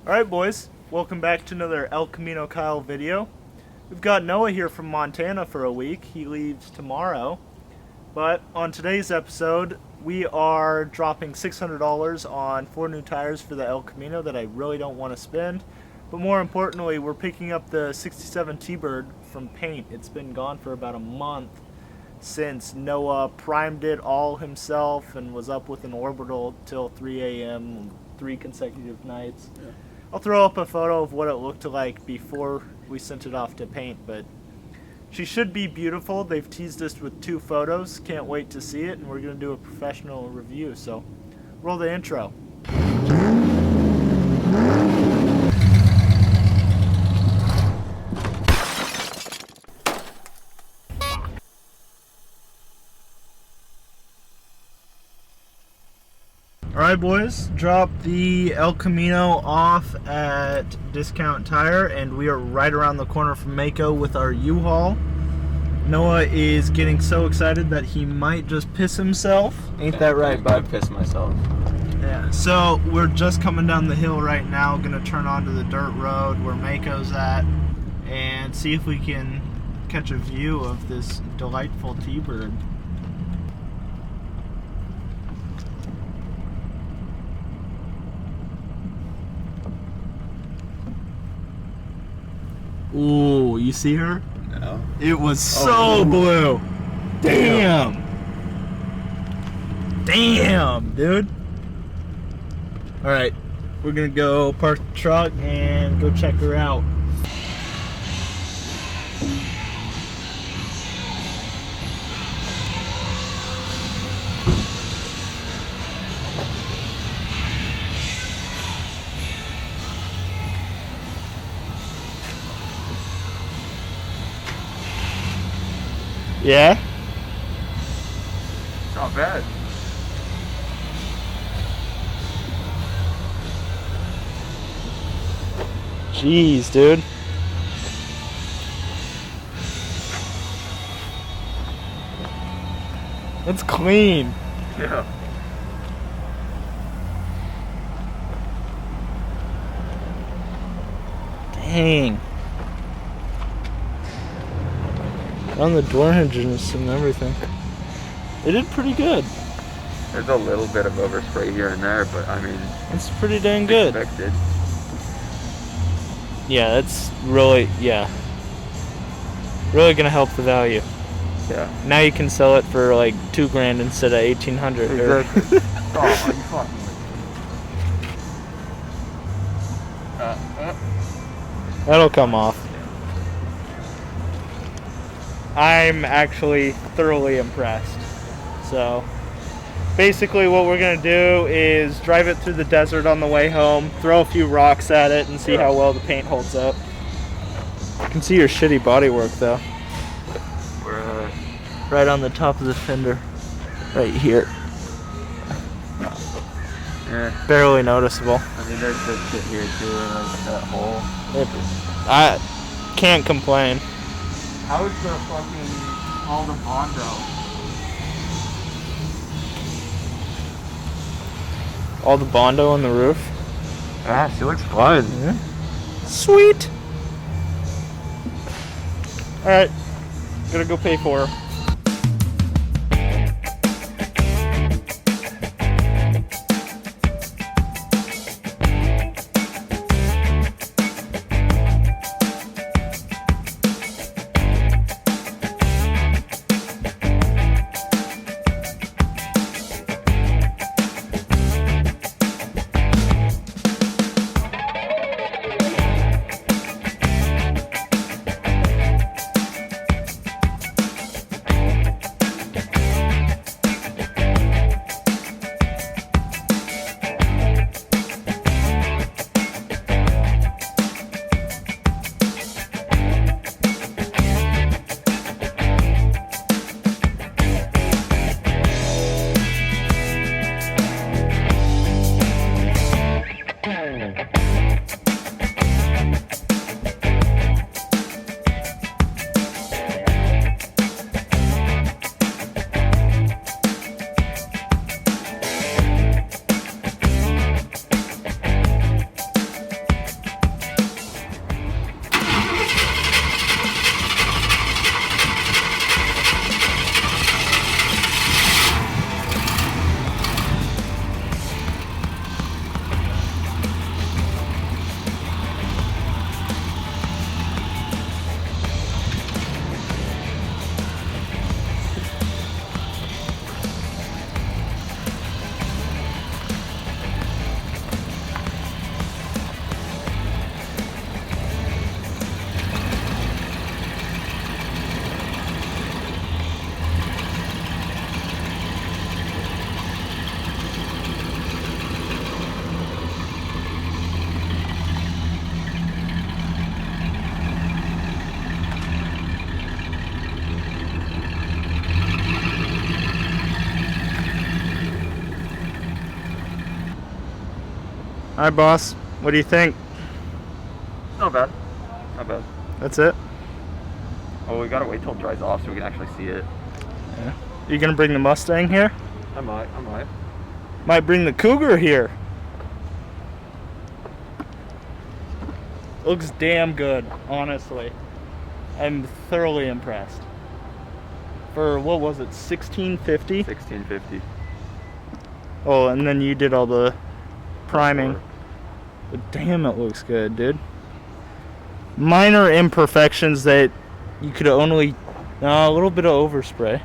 Alright boys, welcome back to another El Camino Kyle video. We've got Noah here from Montana for a week. He leaves tomorrow. But on today's episode, we are dropping $600 on 4 new tires for the El Camino that I really don't want to spend. But more importantly, we're picking up the 67 T-Bird from Paint. It's been gone for about a month since Noah primed it all himself and was up with an orbital till 3 a.m. 3 consecutive nights. Yeah. I'll throw up a photo of what it looked like before we sent it off to Paint, but she should be beautiful. They've teased us with 2 photos. Can't wait to see it, and we're going to do a professional review. So, roll the intro. Alright boys, dropped the El Camino off at Discount Tire, and we are right around the corner from MAACO with our U-Haul. Noah is getting so excited that he might just piss himself. Ain't that right, bud? I piss myself. Yeah, so we're just coming down the hill right now, gonna turn onto the dirt road where MAACO's at and see if we can catch a view of this delightful T-Bird. Ooh, you see her? No. It was so blue. Damn. Damn, dude. Alright, we're gonna go park the truck and go check her out. Yeah? It's not bad. Jeez, dude. It's clean. Yeah. Dang. On the door hinges and everything. They did pretty good. There's a little bit of overspray here and there, but I mean, It's pretty dang good. expected. Yeah, that's really, really gonna help the value. Yeah. Now you can sell it for like $2,000 instead of $1,800. Exactly. Oh, are you fucking with me? That'll come off. I'm actually thoroughly impressed. So basically what we're going to do is drive it through the desert on the way home, throw a few rocks at it and see how well the paint holds up. You can see your shitty bodywork though. We're Right on the top of the fender. Right here. yeah. Barely noticeable. I mean, there's this shit here too, like that hole. I can't complain. How is the fucking all the Bondo? All the Bondo on the roof. Yeah, she looks fun. Yeah. Sweet. Alright. Gonna go pay for her. Hi, boss. What do you think? Not bad. Not bad. That's it? Oh, we gotta wait till it dries off so we can actually see it. Yeah. You gonna bring the Mustang here? I might. Might bring the Cougar here. Looks damn good, honestly. I'm thoroughly impressed. For, what was it, $16.50? $16.50. Oh, and then you did all the priming. But damn, it looks good, dude. Minor imperfections that you could only... No, a little bit of overspray.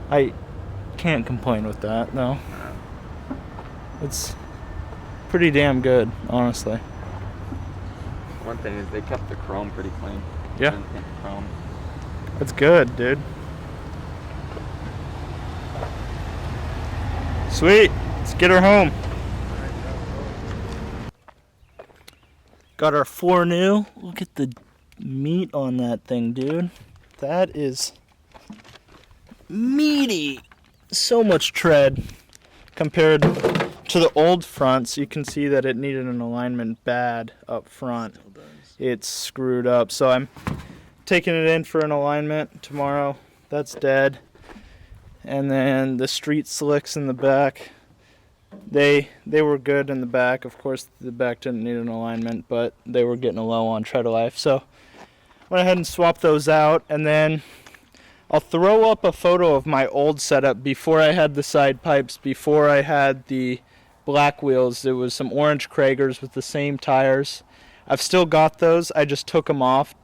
I can't complain with that, no. It's pretty damn good, honestly. One thing is they kept the chrome pretty clean. Yeah. Didn't paint the chrome. That's good, dude. Sweet. Let's get her home. Got our 4 new. Look at the meat on that thing, dude. That is meaty. So much tread compared to the old fronts. You can see that it needed an alignment bad up front. It's screwed up. So I'm taking it in for an alignment tomorrow. That's dead. And then the street slicks in the back. They were good in the back. Of course, the back didn't need an alignment, but they were getting low on tread of life. So went ahead and swapped those out, and then I'll throw up a photo of my old setup before I had the side pipes, before I had the black wheels. There was some orange Kragers with the same tires. I've still got those. I just took them off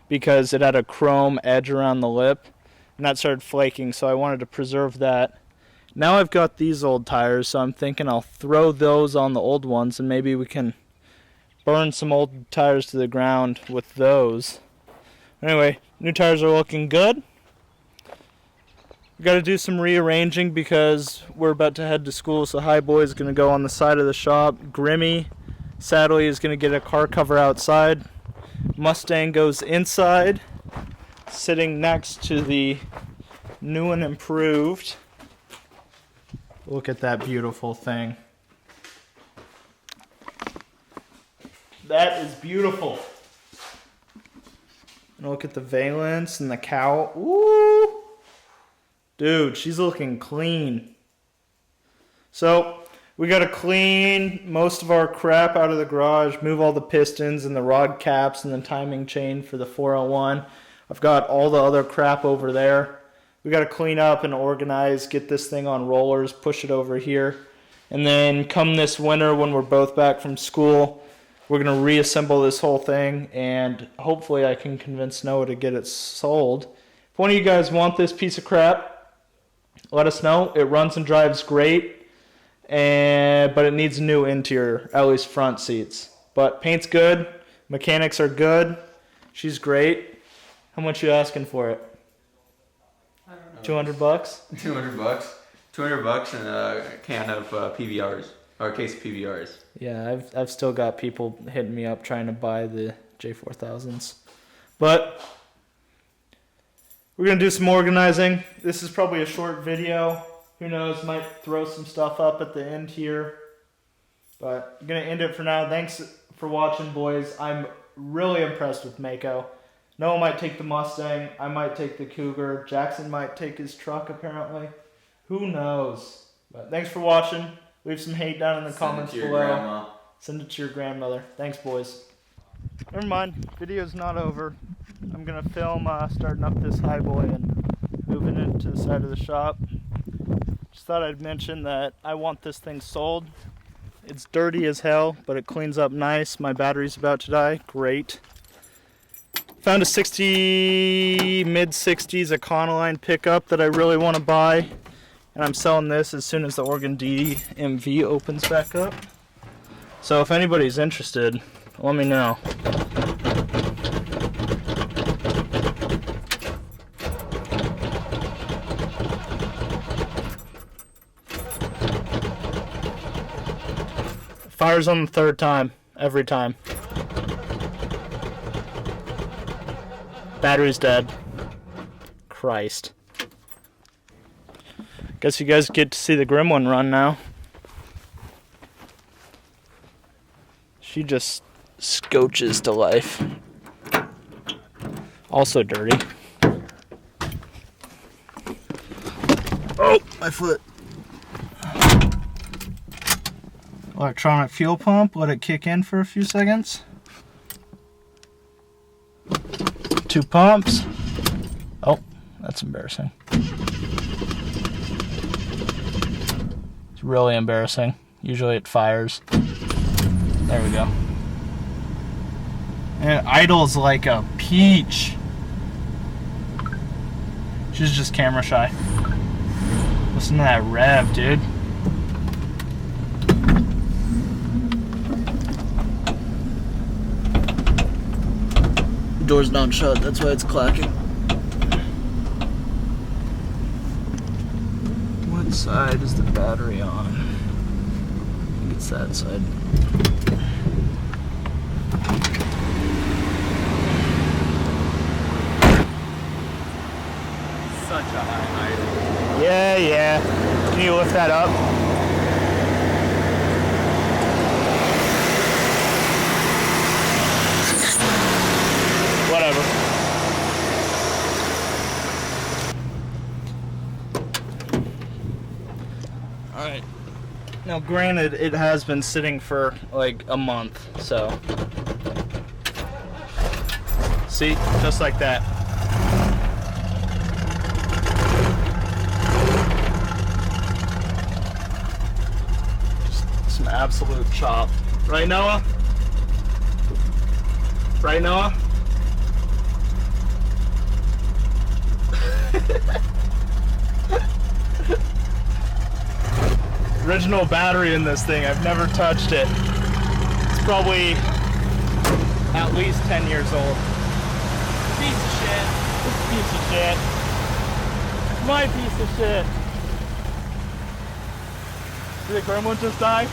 because it had a chrome edge around the lip, and that started flaking, so I wanted to preserve that. Now I've got these old tires, so I'm thinking I'll throw those on the old ones, and maybe we can burn some old tires to the ground with those. Anyway, new tires are looking good. We got to do some rearranging because we're about to head to school, so High Boy is going to go on the side of the shop. Grimmy, sadly, is going to get a car cover outside. Mustang goes inside, sitting next to the new and improved. Look at that beautiful thing. That is beautiful. And look at the valence and the cowl. Ooh! Dude, she's looking clean. So, we got to clean most of our crap out of the garage, move all the pistons and the rod caps and the timing chain for the 401. I've got all the other crap over there. We got to clean up and organize, get this thing on rollers, push it over here. And then come this winter when we're both back from school, we're going to reassemble this whole thing, and hopefully I can convince Noah to get it sold. If one of you guys want this piece of crap, let us know. It runs and drives great, but it needs a new interior, at least front seats. But paint's good, mechanics are good, she's great. How much you asking for it? I don't know. 200 bucks? $200. $200 and a can of PBRs, or a case of PBRs. Yeah, I've still got people hitting me up trying to buy the J4000s. But we're going to do some organizing. This is probably a short video. Who knows, might throw some stuff up at the end here. But I'm going to end it for now. Thanks for watching, boys. I'm really impressed with MAACO. Noah might take the Mustang. I might take the Cougar. Jackson might take his truck, apparently. Who knows? But thanks for watching. Leave some hate down in the comments below. Grandma. Send it to your grandmother. Thanks, boys. Never mind. Video's not over. I'm going to film starting up this High Boy and moving it to the side of the shop. Just thought I'd mention that I want this thing sold. It's dirty as hell, but it cleans up nice. My battery's about to die. Great. Found a mid-60s Econoline pickup that I really want to buy. And I'm selling this as soon as the Oregon DMV opens back up. So if anybody's interested, let me know. Fires on the third time, every time. Battery's dead. Christ. Guess you guys get to see the grim one run now. She just scotches to life. Also dirty. Oh, my foot. Electronic fuel pump. Let it kick in for a few seconds. 2 pumps. Oh, that's embarrassing. It's really embarrassing. Usually it fires. There we go. And it idles like a peach. She's just camera shy. Listen to that rev, dude. Door's not shut, that's why it's clacking. What side is the battery on? I think it's that side. Such a high height. Yeah. Can you lift that up? Whatever. Alright. Now granted, it has been sitting for like a month, so. See? Just like that. Just some absolute chop. Right, Noah? Right, Noah? Original battery in this thing. I've never touched it. It's probably at least 10 years old. Piece of shit. Piece of shit. My piece of shit. Did the gremlin just die?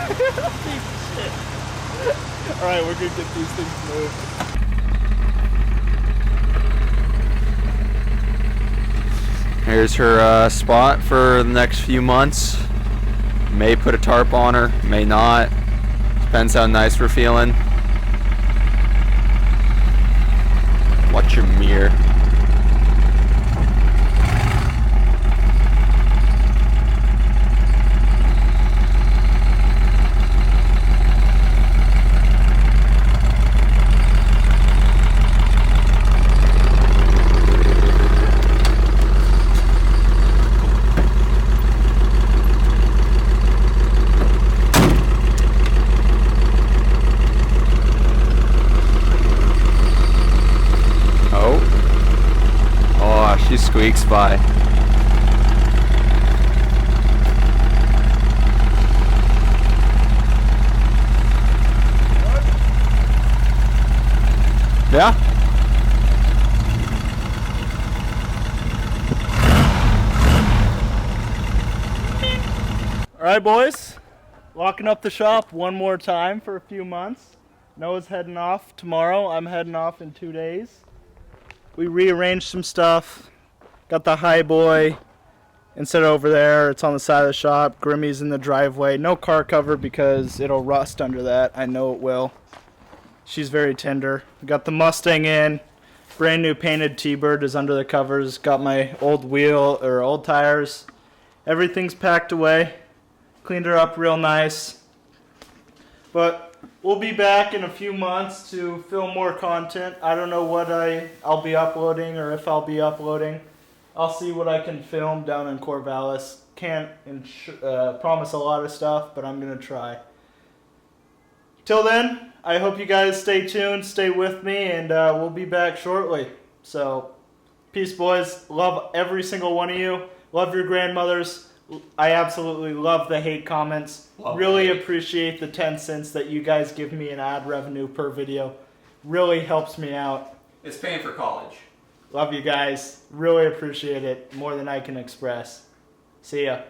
Piece of shit. Alright, we're gonna get these things moved. Here's her spot for the next few months. May put a tarp on her, may not. Depends how nice we're feeling. Watch your mirror. She squeaks by. Yeah? Alright, boys. Locking up the shop one more time for a few months. Noah's heading off tomorrow. I'm heading off in 2 days. We rearranged some stuff. Got the high boy instead of over there. It's on the side of the shop. Grimmy's in the driveway. No car cover because it'll rust under that. I know it will. She's very tender. We got the Mustang in. Brand new painted T-Bird is under the covers. Got my old wheel or old tires. Everything's packed away. Cleaned her up real nice. But we'll be back in a few months to film more content. I don't know what I'll be uploading or if I'll be uploading. I'll see what I can film down in Corvallis. Can't promise a lot of stuff, but I'm going to try. Till then, I hope you guys stay tuned, stay with me, and we'll be back shortly. So, peace, boys. Love every single one of you. Love your grandmothers. I absolutely love the hate comments. Really appreciate the 10 cents that you guys give me in ad revenue per video. Really helps me out. It's paying for college. Love you guys. Really appreciate it more than I can express. See ya.